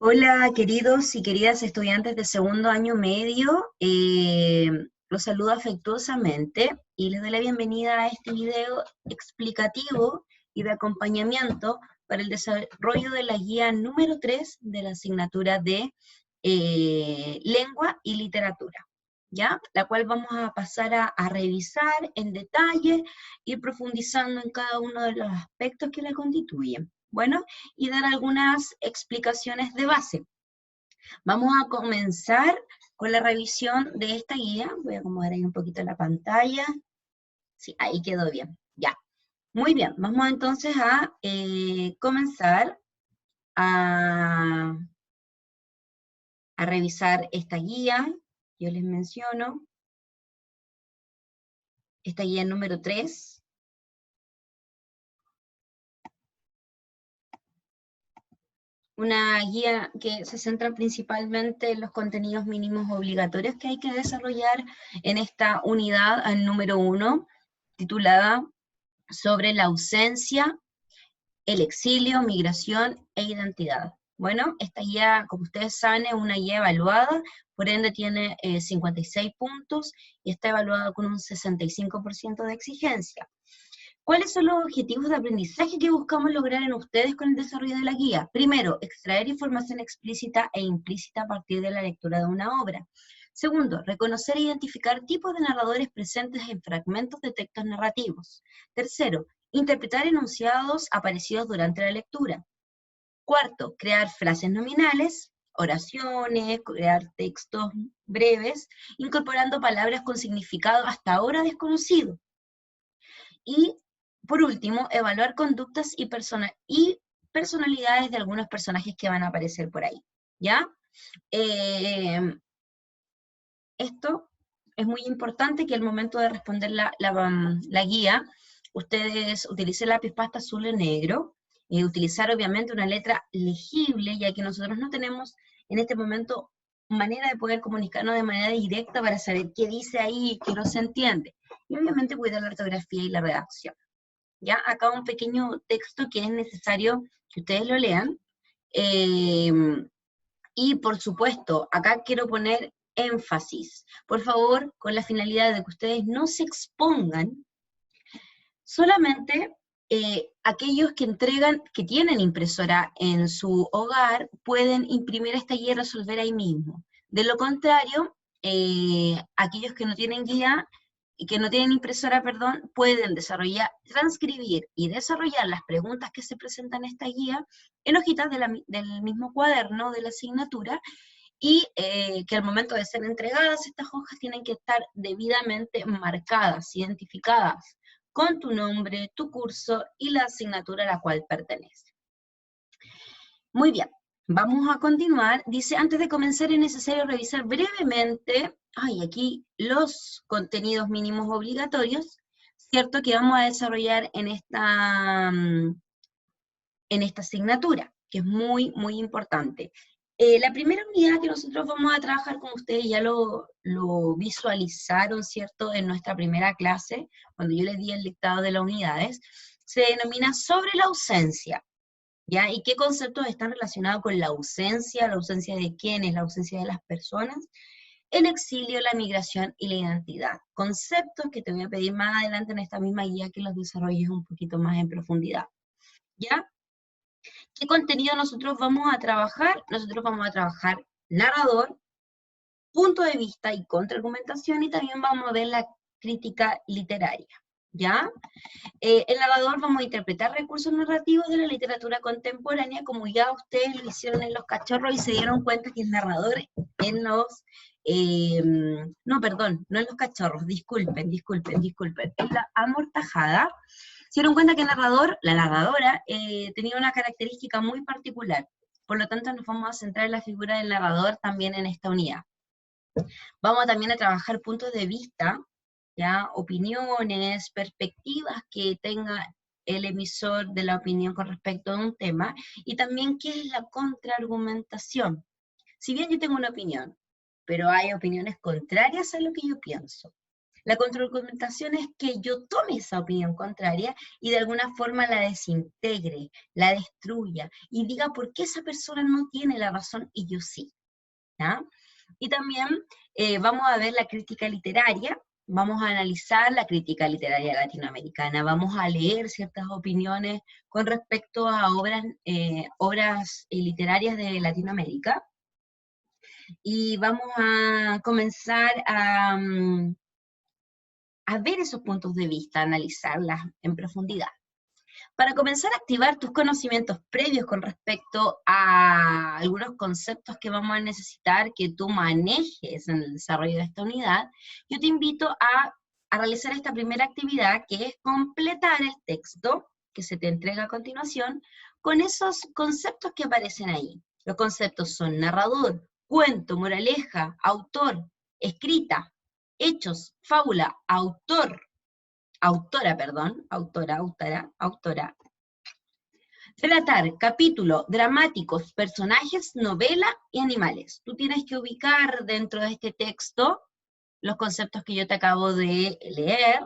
Hola, queridos y queridas estudiantes de segundo año medio. Los saludo afectuosamente y les doy la bienvenida a este video explicativo y de acompañamiento para el desarrollo de la guía número 3 de la asignatura de Lengua y Literatura, ¿ya? La cual vamos a pasar a revisar en detalle, ir profundizando en cada uno de los aspectos que la constituyen. Bueno, y dar algunas explicaciones de base. Vamos a comenzar con la revisión de esta guía. Voy a acomodar ahí un poquito la pantalla. Sí, ahí quedó bien. Ya. Muy bien. Vamos entonces a comenzar a, a revisar esta guía. Yo les menciono. Esta guía número 3. Una guía que se centra principalmente en los contenidos mínimos obligatorios que hay que desarrollar en esta unidad número 1, titulada sobre la ausencia, el exilio, migración e identidad. Bueno, esta guía, como ustedes saben, es una guía evaluada, por ende tiene 56 puntos y está evaluada con un 65% de exigencia. ¿Cuáles son los objetivos de aprendizaje que buscamos lograr en ustedes con el desarrollo de la guía? Primero, extraer información explícita e implícita a partir de la lectura de una obra. Segundo, reconocer e identificar tipos de narradores presentes en fragmentos de textos narrativos. Tercero, interpretar enunciados aparecidos durante la lectura. Cuarto, crear frases nominales, oraciones, crear textos breves, incorporando palabras con significado hasta ahora desconocido. Y, por último, evaluar conductas y personalidades de algunos personajes que van a aparecer por ahí, ¿ya? Esto es muy importante que al momento de responder la guía, ustedes utilicen lápiz pasta azul y negro, y utilizar obviamente una letra legible, ya que nosotros no tenemos en este momento manera de poder comunicarnos de manera directa para saber qué dice ahí y qué no se entiende. Y obviamente cuidar la ortografía y la redacción. ¿Ya? Acá un pequeño texto que es necesario que ustedes lo lean. Eh, y por supuesto, acá quiero poner énfasis. Por favor, con la finalidad de que ustedes no se expongan, solamente aquellos que entregan, que tienen impresora en su hogar, pueden imprimir esta guía y resolver ahí mismo. De lo contrario, aquellos que no tienen guía y que no tienen impresora, perdón, pueden desarrollar, transcribir y desarrollar las preguntas que se presentan en esta guía en hojitas del mismo cuaderno de la asignatura, y que al momento de ser entregadas estas hojas tienen que estar debidamente marcadas, identificadas con tu nombre, tu curso y la asignatura a la cual pertenece. Muy bien, vamos a continuar. Dice, antes de comenzar es necesario revisar brevemente, aquí los contenidos mínimos obligatorios, ¿cierto? Que vamos a desarrollar en esta asignatura, que es muy, muy importante. La primera unidad que nosotros vamos a trabajar con ustedes, ya lo visualizaron, ¿cierto?, en nuestra primera clase, cuando yo les di el dictado de las unidades, se denomina sobre la ausencia, ¿ya? ¿Y qué conceptos están relacionados con la ausencia de quiénes, la ausencia de las personas? El exilio, la migración y la identidad. Conceptos que te voy a pedir más adelante en esta misma guía que los desarrolles un poquito más en profundidad, ¿ya? ¿Qué contenido nosotros vamos a trabajar? Nosotros vamos a trabajar narrador, punto de vista y contraargumentación, y también vamos a ver la crítica literaria, ¿ya? El narrador vamos a interpretar recursos narrativos de la literatura contemporánea, como ya ustedes lo hicieron en Los Cachorros y se dieron cuenta que el narrador en los... no, perdón, no en Los Cachorros, disculpen, en La Amortajada, se dieron cuenta que el narrador, la narradora, tenía una característica muy particular. Por lo tanto, nos vamos a centrar en la figura del narrador también en esta unidad. Vamos también a trabajar puntos de vista, ¿ya? Opiniones, perspectivas que tenga el emisor de la opinión con respecto a un tema, y también qué es la contraargumentación. Si bien yo tengo una opinión, pero hay opiniones contrarias a lo que yo pienso. La contraargumentación es que yo tome esa opinión contraria y de alguna forma la desintegre, la destruya, y diga por qué esa persona no tiene la razón y yo sí. ¿Ya? Y también vamos a ver la crítica literaria, vamos a analizar la crítica literaria latinoamericana, vamos a leer ciertas opiniones con respecto a obras literarias de Latinoamérica, y vamos a comenzar a ver esos puntos de vista, a analizarlas en profundidad. Para comenzar a activar tus conocimientos previos con respecto a algunos conceptos que vamos a necesitar que tú manejes en el desarrollo de esta unidad, yo te invito a realizar esta primera actividad, que es completar el texto que se te entrega a continuación con esos conceptos que aparecen ahí. Los conceptos son narrador, cuento, moraleja, autor, escrita, hechos, fábula, autora. Tratar, capítulo, dramáticos, personajes, novela y animales. Tú tienes que ubicar dentro de este texto los conceptos que yo te acabo de leer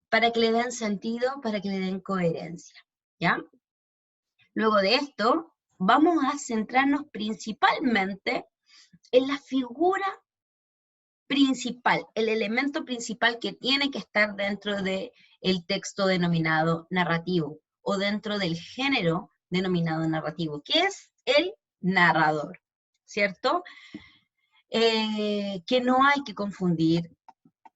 para que le den sentido, para que le den coherencia, ¿ya? Luego de esto, vamos a centrarnos principalmente en la figura principal, el elemento principal que tiene que estar dentro del texto denominado narrativo, o dentro del género denominado narrativo, que es el narrador, ¿cierto? Que no hay que confundir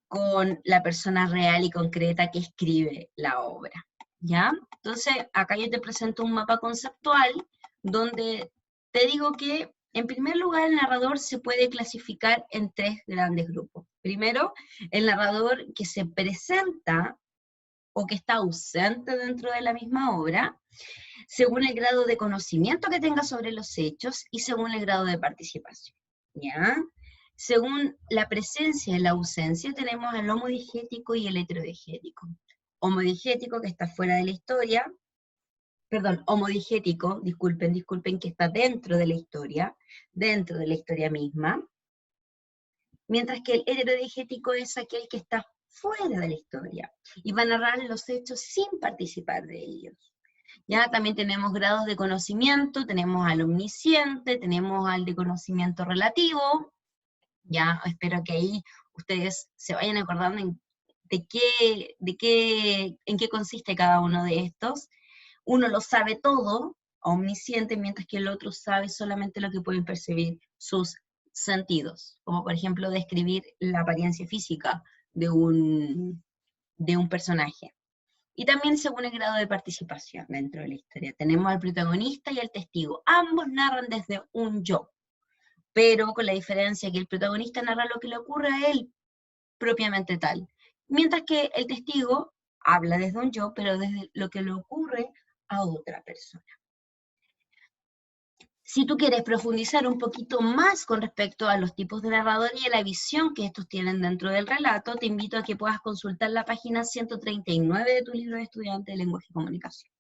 con la persona real y concreta que escribe la obra, ¿ya? Entonces, acá yo te presento un mapa conceptual donde te digo que, en primer lugar, el narrador se puede clasificar en tres grandes grupos. Primero, el narrador que se presenta o que está ausente dentro de la misma obra, según el grado de conocimiento que tenga sobre los hechos y según el grado de participación, ¿ya? Según la presencia y la ausencia, tenemos al homodigético y el heterodigético. Homodigético, que está fuera de la historia, perdón, homodigético, disculpen, que está dentro de la historia misma, mientras que el heterodigético es aquel que está fuera de la historia, y va a narrar los hechos sin participar de ellos. Ya también tenemos grados de conocimiento, tenemos al omnisciente, tenemos al de conocimiento relativo. Ya espero que ahí ustedes se vayan acordando en qué consiste cada uno de estos. Uno lo sabe todo, omnisciente, mientras que el otro sabe solamente lo que pueden percibir sus sentidos, como por ejemplo describir la apariencia física de un personaje. Y también según el grado de participación dentro de la historia. Tenemos al protagonista y al testigo. Ambos narran desde un yo, pero con la diferencia que el protagonista narra lo que le ocurre a él propiamente tal, mientras que el testigo habla desde un yo, pero desde lo que le ocurre a otra persona. Si tú quieres profundizar un poquito más con respecto a los tipos de narrador y a la visión que estos tienen dentro del relato, te invito a que puedas consultar la página 139 de tu libro de estudiante de lenguaje y comunicación.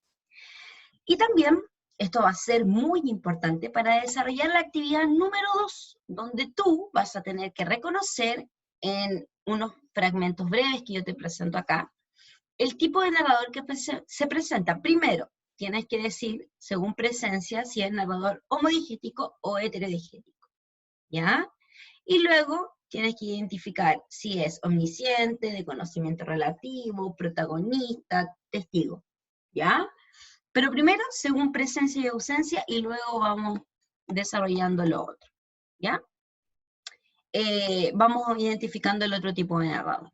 Y también, esto va a ser muy importante para desarrollar la actividad número 2, donde tú vas a tener que reconocer en unos fragmentos breves que yo te presento acá, el tipo de narrador que se presenta. Primero, tienes que decir, según presencia, si es narrador homodigético o heterodigético, ¿ya? Y luego tienes que identificar si es omnisciente, de conocimiento relativo, protagonista, testigo, ¿ya? Pero primero, según presencia y ausencia, y luego vamos desarrollando lo otro, ¿ya? Vamos identificando el otro tipo de narrador.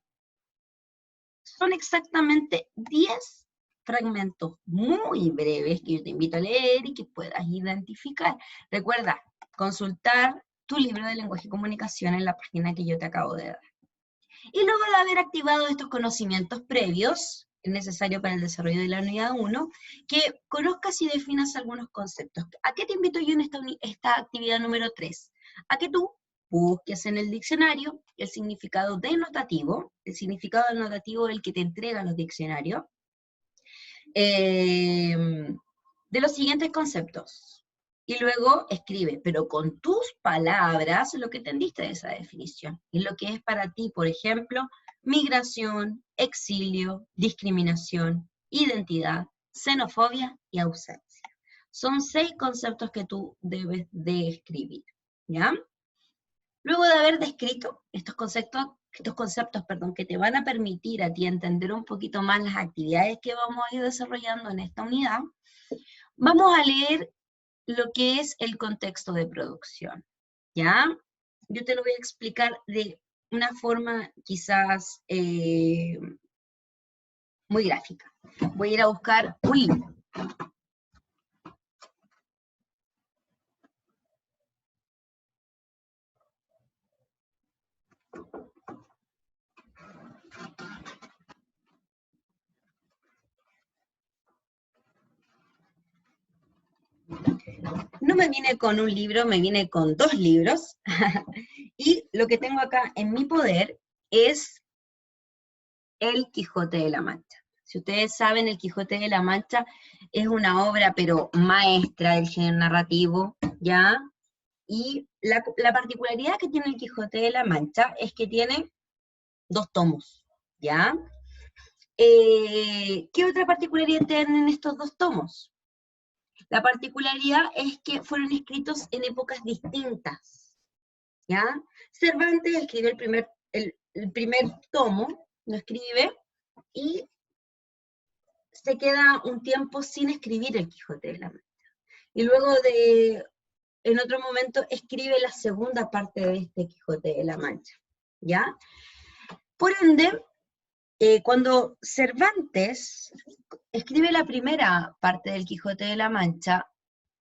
Son exactamente 10 fragmentos muy breves que yo te invito a leer y que puedas identificar. Recuerda, consultar tu libro de lenguaje y comunicación en la página que yo te acabo de dar. Y luego de haber activado estos conocimientos previos, necesarios para el desarrollo de la unidad 1, que conozcas y definas algunos conceptos. ¿A qué te invito yo en esta actividad número 3? A que tú busques en el diccionario el significado denotativo, el significado denotativo el que te entregan los diccionarios, de los siguientes conceptos. Y luego escribe, pero con tus palabras, lo que entendiste de esa definición. Y lo que es para ti, por ejemplo, migración, exilio, discriminación, identidad, xenofobia y ausencia. Son 6 conceptos que tú debes de escribir, ¿ya? Luego de haber descrito estos conceptos, que te van a permitir a ti entender un poquito más las actividades que vamos a ir desarrollando en esta unidad, vamos a leer lo que es el contexto de producción, ¿ya? Yo te lo voy a explicar de una forma quizás muy gráfica. Voy a ir a buscar un libro. No me viene con un libro, me viene con 2 libros. Y lo que tengo acá en mi poder es El Quijote de la Mancha. Si ustedes saben, El Quijote de la Mancha es una obra, pero maestra del género narrativo, ¿ya? Y la particularidad que tiene El Quijote de la Mancha es que tiene 2 tomos, ¿ya? ¿Qué otra particularidad tienen estos 2 tomos? La particularidad es que fueron escritos en épocas distintas, ¿ya? Cervantes escribió el primer tomo, lo escribe, y se queda un tiempo sin escribir El Quijote de la Mancha. Y luego en otro momento, escribe la segunda parte de este Quijote de la Mancha, ¿ya? Por ende, cuando Cervantes escribe la primera parte del Quijote de la Mancha,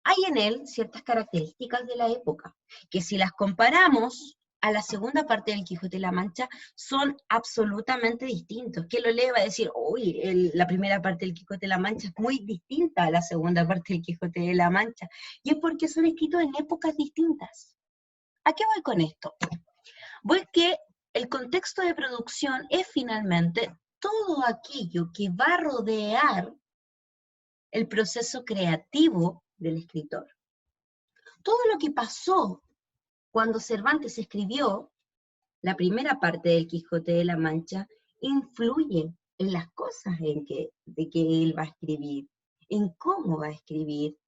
hay en él ciertas características de la época, que si las comparamos a la segunda parte del Quijote de la Mancha, son absolutamente distintos. Quien lo lee va a decir, uy, la primera parte del Quijote de la Mancha es muy distinta a la segunda parte del Quijote de la Mancha, y es porque son escritos en épocas distintas. ¿A qué voy con esto? Voy que el contexto de producción es finalmente todo aquello que va a rodear el proceso creativo del escritor. Todo lo que pasó cuando Cervantes escribió la primera parte del Quijote de la Mancha influye en las cosas de que él va a escribir, en cómo va a escribir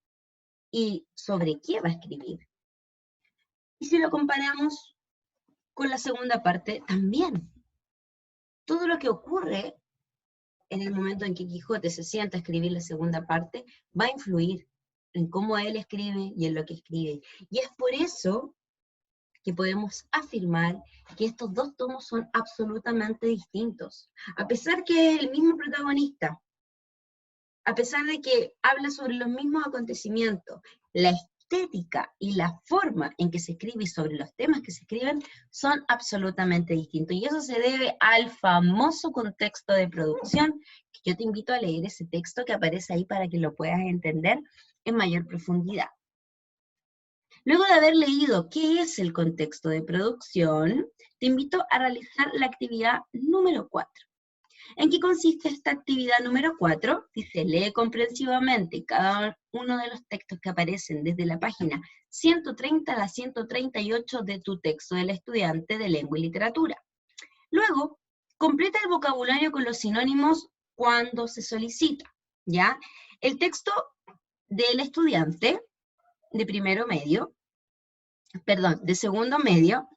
y sobre qué va a escribir. Y si lo comparamos con la segunda parte, también. Todo lo que ocurre en el momento en que Quijote se sienta a escribir la segunda parte va a influir en cómo él escribe y en lo que escribe. Y es por eso que podemos afirmar que estos 2 tomos son absolutamente distintos. A pesar que es el mismo protagonista, a pesar de que habla sobre los mismos acontecimientos, la estética y la forma en que se escribe y sobre los temas que se escriben son absolutamente distintos. Y eso se debe al famoso contexto de producción, que yo te invito a leer ese texto que aparece ahí para que lo puedas entender en mayor profundidad. Luego de haber leído qué es el contexto de producción, te invito a realizar la actividad número 4. ¿En qué consiste esta actividad número 4? Dice, lee comprensivamente cada uno de los textos que aparecen desde la página 130 a la 138 de tu texto del estudiante de lengua y literatura. Luego, completa el vocabulario con los sinónimos cuando se solicita, ¿ya? El texto del estudiante de segundo medio,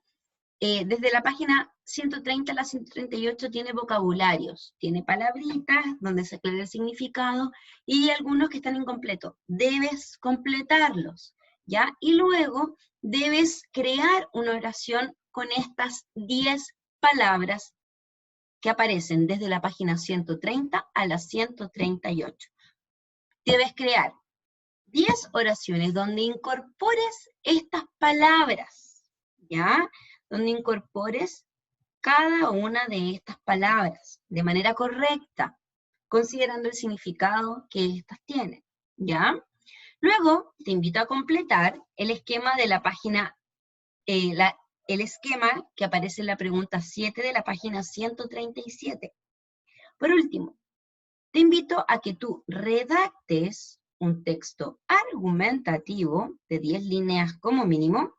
desde la página 130 a la 138 tiene vocabularios, tiene palabritas donde se aclara el significado y algunos que están incompletos. Debes completarlos, ¿ya? Y luego debes crear una oración con estas 10 palabras que aparecen desde la página 130 a la 138. Debes crear 10 oraciones donde incorpores estas palabras, ¿ya? Donde incorpores cada una de estas palabras de manera correcta, considerando el significado que estas tienen, ¿ya? Luego, te invito a completar el esquema de la página, el esquema que aparece en la pregunta 7 de la página 137. Por último, te invito a que tú redactes un texto argumentativo de 10 líneas como mínimo,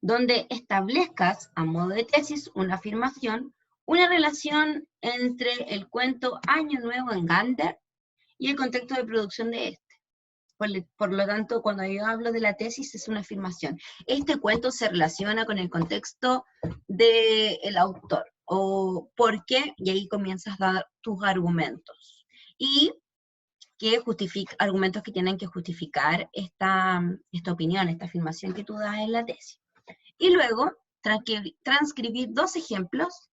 donde establezcas a modo de tesis una afirmación una relación entre el cuento Año Nuevo en Gander y el contexto de producción de este. Por lo tanto, cuando yo hablo de la tesis es una afirmación. Este cuento se relaciona con el contexto del autor, o por qué, y ahí comienzas a dar tus argumentos. Y que argumentos que tienen que justificar esta opinión, esta afirmación que tú das en la tesis. Y luego, transcribir 2 ejemplos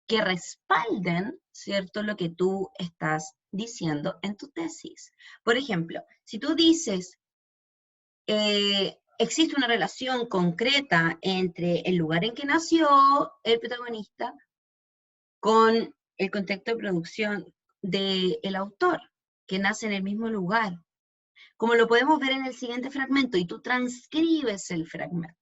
que respalden, ¿cierto?, lo que tú estás diciendo en tu tesis. Por ejemplo, si tú dices, existe una relación concreta entre el lugar en que nació el protagonista con el contexto de producción del autor, que nace en el mismo lugar, como lo podemos ver en el siguiente fragmento, y tú transcribes el fragmento.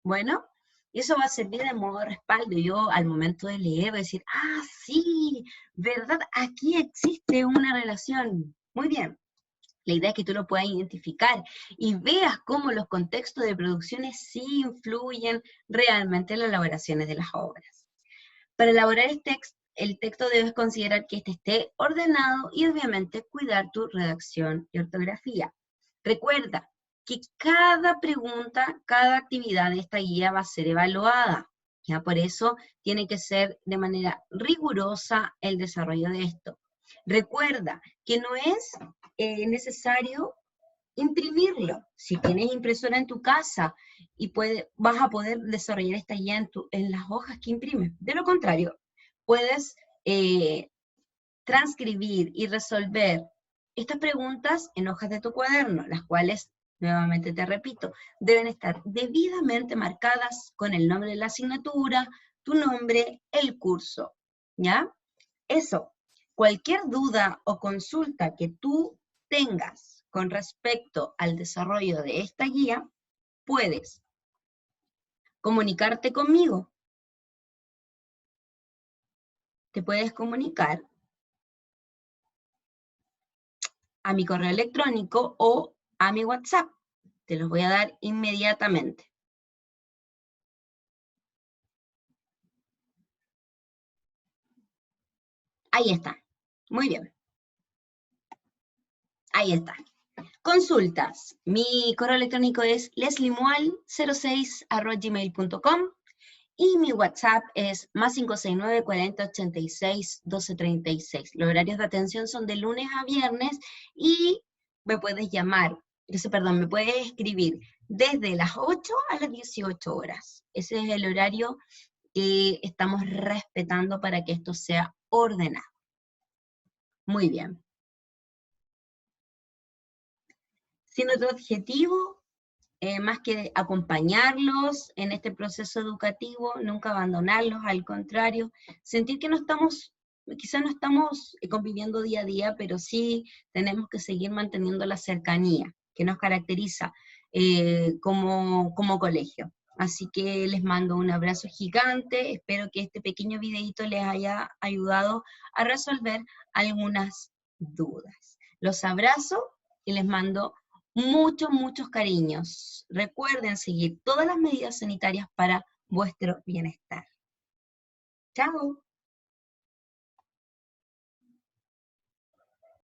Bueno, y eso va a servir de modo de respaldo. Yo al momento de leer voy a decir, ah, sí, ¿verdad? Aquí existe una relación. Muy bien. La idea es que tú lo puedas identificar y veas cómo los contextos de producciones sí influyen realmente en las elaboraciones de las obras. Para elaborar el texto debes considerar que este esté ordenado y obviamente cuidar tu redacción y ortografía. Recuerda que cada pregunta, cada actividad de esta guía va a ser evaluada. ¿Ya? Por eso tiene que ser de manera rigurosa el desarrollo de esto. Recuerda que no es necesario imprimirlo. Si tienes impresora en tu casa y vas a poder desarrollar esta guía en las hojas que imprimes. De lo contrario, puedes transcribir y resolver estas preguntas en hojas de tu cuaderno, las cuales, nuevamente te repito, deben estar debidamente marcadas con el nombre de la asignatura, tu nombre, el curso, ¿ya? Eso, cualquier duda o consulta que tú tengas con respecto al desarrollo de esta guía, puedes comunicarte conmigo. Te puedes comunicar a mi correo electrónico o a mi WhatsApp. Te los voy a dar inmediatamente. Ahí está. Muy bien. Ahí está. Consultas. Mi correo electrónico es lesliemual06@gmail.com y mi WhatsApp es +569 40 86 12 36. Los horarios de atención son de lunes a viernes y me puedes me puedes escribir desde las 8 a las 18 horas. Ese es el horario que estamos respetando para que esto sea ordenado. Muy bien. Si nuestro objetivo, más que acompañarlos en este proceso educativo, nunca abandonarlos, al contrario, sentir que quizás no estamos conviviendo día a día, pero sí tenemos que seguir manteniendo la cercanía que nos caracteriza como colegio. Así que les mando un abrazo gigante, espero que este pequeño videito les haya ayudado a resolver algunas dudas. Los abrazo y les mando muchos cariños. Recuerden seguir todas las medidas sanitarias para vuestro bienestar. Chao.